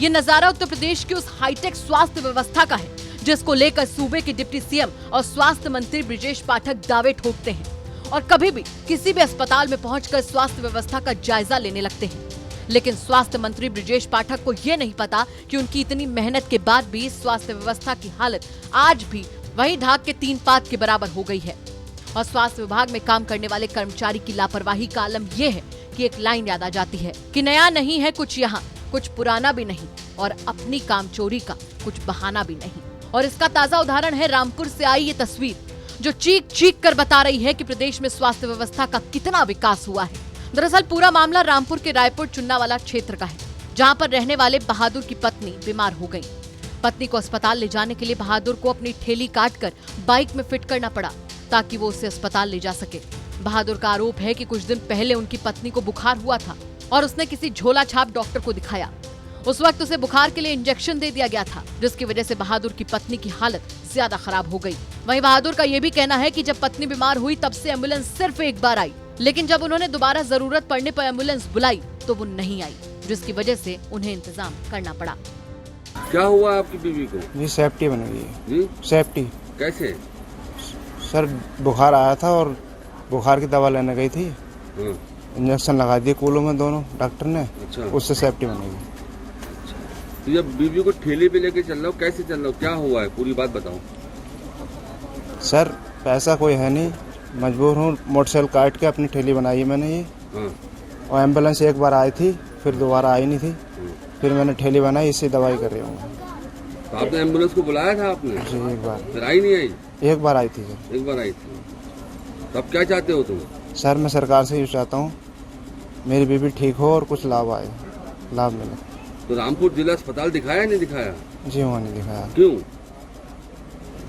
ये नजारा उत्तर प्रदेश की उस हाईटेक स्वास्थ्य व्यवस्था का है जिसको लेकर सूबे के डिप्टी सीएम और स्वास्थ्य मंत्री ब्रिजेश पाठक दावे ठोकते हैं और कभी भी किसी भी अस्पताल में पहुंचकर स्वास्थ्य व्यवस्था का जायजा लेने लगते हैं। लेकिन स्वास्थ्य मंत्री ब्रिजेश पाठक को ये नहीं पता कि उनकी इतनी मेहनत के बाद भी स्वास्थ्य व्यवस्था की हालत आज भी वही ढाक के 3 पात के बराबर हो गई है। और स्वास्थ्य विभाग में काम करने वाले कर्मचारी की लापरवाही का आलम ये है कि एक लाइन याद आ जाती है कि नया नहीं है कुछ यहाँ, कुछ पुराना भी नहीं और अपनी कामचोरी का कुछ बहाना भी नहीं। और इसका ताजा उदाहरण है रामपुर से आई ये तस्वीर जो चीख चीख कर बता रही है कि प्रदेश में स्वास्थ्य व्यवस्था का कितना विकास हुआ है। दरअसल पूरा मामला रामपुर के रायपुर चुन्नावाला क्षेत्र का है, जहां पर रहने वाले बहादुर की पत्नी बीमार हो गई। पत्नी को अस्पताल ले जाने के लिए बहादुर को अपनी ठेली काटकर बाइक में फिट करना पड़ा ताकि वो उसे अस्पताल ले जा सके। बहादुर का आरोप है कि कुछ दिन पहले उनकी पत्नी को बुखार हुआ था और उसने किसी झोला छाप डॉक्टर को दिखाया। उस वक्त उसे बुखार के लिए इंजेक्शन दे दिया गया था, जिसकी वजह से बहादुर की पत्नी की हालत ज्यादा खराब हो गई। वहीं बहादुर का ये भी कहना है कि जब पत्नी बीमार हुई तब से एम्बुलेंस सिर्फ एक बार आई, लेकिन जब उन्होंने दोबारा जरूरत पड़ने पर एम्बुलेंस बुलाई तो वो नहीं आई, जिसकी वजह से उन्हें इंतजाम करना पड़ा। क्या हुआ आपकी बीवी को? जी सेफ्टी बन गई है। जी सेफ्टी कैसे? सर बुखार आया था और बुखार की दवा लेने गई थी, हाँ। इंजेक्शन लगा दिए कूलों में दोनों डॉक्टर ने। अच्छा। उससे सेफ्टी बन गई। तो जब बीवी को ठेले पे लेके चल रहा हो, कैसे चल रहा हो, क्या हुआ है, पूरी बात बताओ। सर पैसा कोई है नहीं, मजबूर हूँ, मोटरसाइकिल काट के अपनी ठेली बनाई है मैंने ये। हाँ। और एम्बुलेंस एक बार आई थी, फिर दोबारा आई नहीं थी, फिर मैंने ठेली बनाई, इससे दवाई कर रही हूँ। तो आपने एम्बुलेंस को बुलाया था आपने? जी एक बार। फिर आई नहीं आई? एक बार आई थी सर। एक बार आई थी। तो अब क्या चाहते हो तुम? सर मैं सरकार से ये चाहता हूँ मेरी बीबी ठीक हो और कुछ लाभ आए, लाभ मिले। तो रामपुर जिला अस्पताल दिखाया नहीं दिखाया? जी वहाँ नहीं दिखाया। क्यों?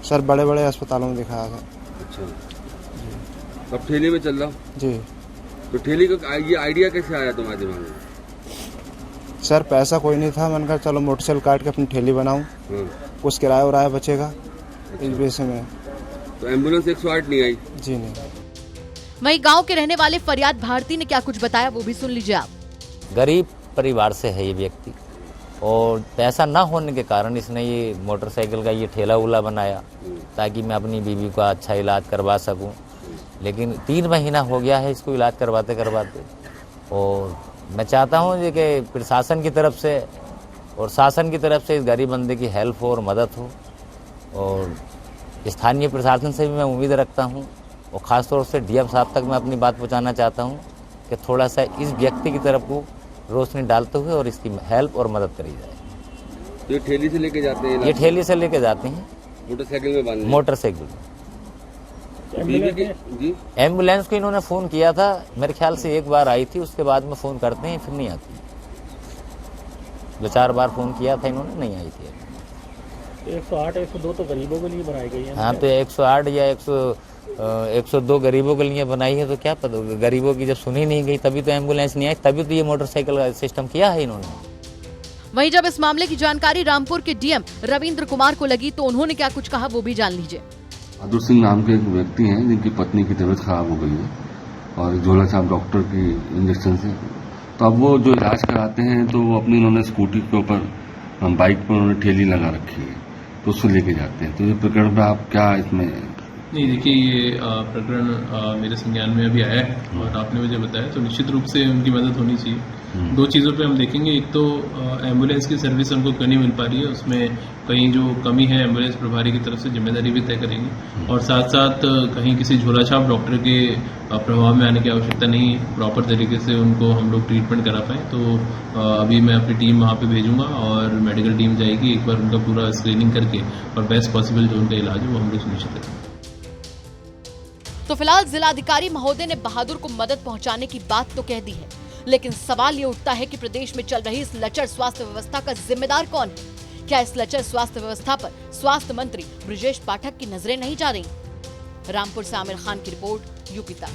सर बड़े बड़े अस्पतालों में दिखाया था। अच्छा। अब ठेले में चल रहा हो? जी। तो ठेले का ये आइडिया कैसे आया तुम्हारे दिमाग में? सर पैसा कोई नहीं था, मैंने कहा चलो मोटरसाइकिल काट के अपनी ठेली बनाऊं, हाँ। कुछ किराया उराया बचेगा। अच्छा। इस वजह से मैं। तो एम्बुलेंस 108 नहीं आई? जी नहीं। वहीं गांव के रहने वाले फरियाद भारती ने क्या कुछ बताया वो भी सुन लीजिए आप। गरीब परिवार से है ये व्यक्ति और पैसा ना होने के कारण इसने ये मोटरसाइकिल का ये ठेला उला बनाया ताकि मैं अपनी बीवी का अच्छा इलाज करवा सकूं। लेकिन 3 महीना हो गया है इसको इलाज करवाते करवाते। और मैं चाहता हूं ये कि प्रशासन की तरफ से और शासन की तरफ से इस गरीब बंदे की हेल्प हो और मदद हो। और स्थानीय प्रशासन से भी मैं उम्मीद रखता हूं और ख़ासतौर से डीएम साहब तक मैं अपनी बात पहुंचाना चाहता हूं कि थोड़ा सा इस व्यक्ति की तरफ को रोशनी डालते हुए और इसकी हेल्प और मदद करी जाए। तो ये ठेली से लेके जाते हैं? ये ठेली से लेके जाते हैं मोटरसाइकिल में बांधे? मोटरसाइकिल। जी एम्बुलेंस को इन्होंने फ़ोन किया था, मेरे ख्याल से एक बार आई थी, उसके बाद में फ़ोन करते हैं फिर नहीं आती। 2-4 बार फ़ोन किया था इन्होंने, नहीं आई थी। 108 102 तो गरीबों के लिए बनाई गई है। हाँ तो 108 या 102 गरीबों के लिए बनाई है, तो क्या पता गरीबों की जब सुनी नहीं गई तभी तो एम्बुलेंस नहीं आई, तभी तो ये मोटरसाइकिल का सिस्टम किया है इन्होंने। वहीं जब इस मामले की जानकारी रामपुर के डीएम रविंद्र कुमार को लगी तो उन्होंने क्या कुछ कहा वो भी जान लीजिए। बहादुर सिंह नाम के एक व्यक्ति हैं जिनकी पत्नी की तबीयत खराब हो गई है और झोला छाप डॉक्टर की इंजेक्शन से। तो अब वो जो इलाज कराते हैं तो वो अपनी उन्होंने स्कूटी के ऊपर बाइक पर उन्होंने ठेली लगा रखी है, तो उसको लेके जाते हैं। तो ये प्रकरण पर आप क्या इसमें? नहीं देखिए, ये प्रकरण मेरे संज्ञान में अभी आया है और आपने मुझे बताया तो निश्चित रूप से उनकी मदद होनी चाहिए। 2 चीज़ों पे हम देखेंगे, एक तो एम्बुलेंस की सर्विस उनको क्यों नहीं मिल पा रही है, उसमें कहीं जो कमी है एम्बुलेंस प्रभारी की तरफ से जिम्मेदारी भी तय करेंगे। और साथ साथ कहीं किसी झोला छाप डॉक्टर के प्रभाव में आने की आवश्यकता नहीं, प्रॉपर तरीके से उनको हम लोग ट्रीटमेंट करा पाएँ। तो अभी मैं अपनी टीम वहाँ पे भेजूंगा और मेडिकल टीम जाएगी, एक बार उनका पूरा स्क्रीनिंग करके और बेस्ट पॉसिबल जो उनका इलाज है वो हम लोग सुनिश्चित करेंगे। तो फिलहाल जिलाधिकारी महोदय ने बहादुर को मदद पहुंचाने की बात तो कह दी है, लेकिन सवाल ये उठता है कि प्रदेश में चल रही इस लचर स्वास्थ्य व्यवस्था का जिम्मेदार कौन है? क्या इस लचर स्वास्थ्य व्यवस्था पर स्वास्थ्य मंत्री ब्रिजेश पाठक की नजरें नहीं जा रही? रामपुर से आमिर खान की रिपोर्ट, यूपी तक।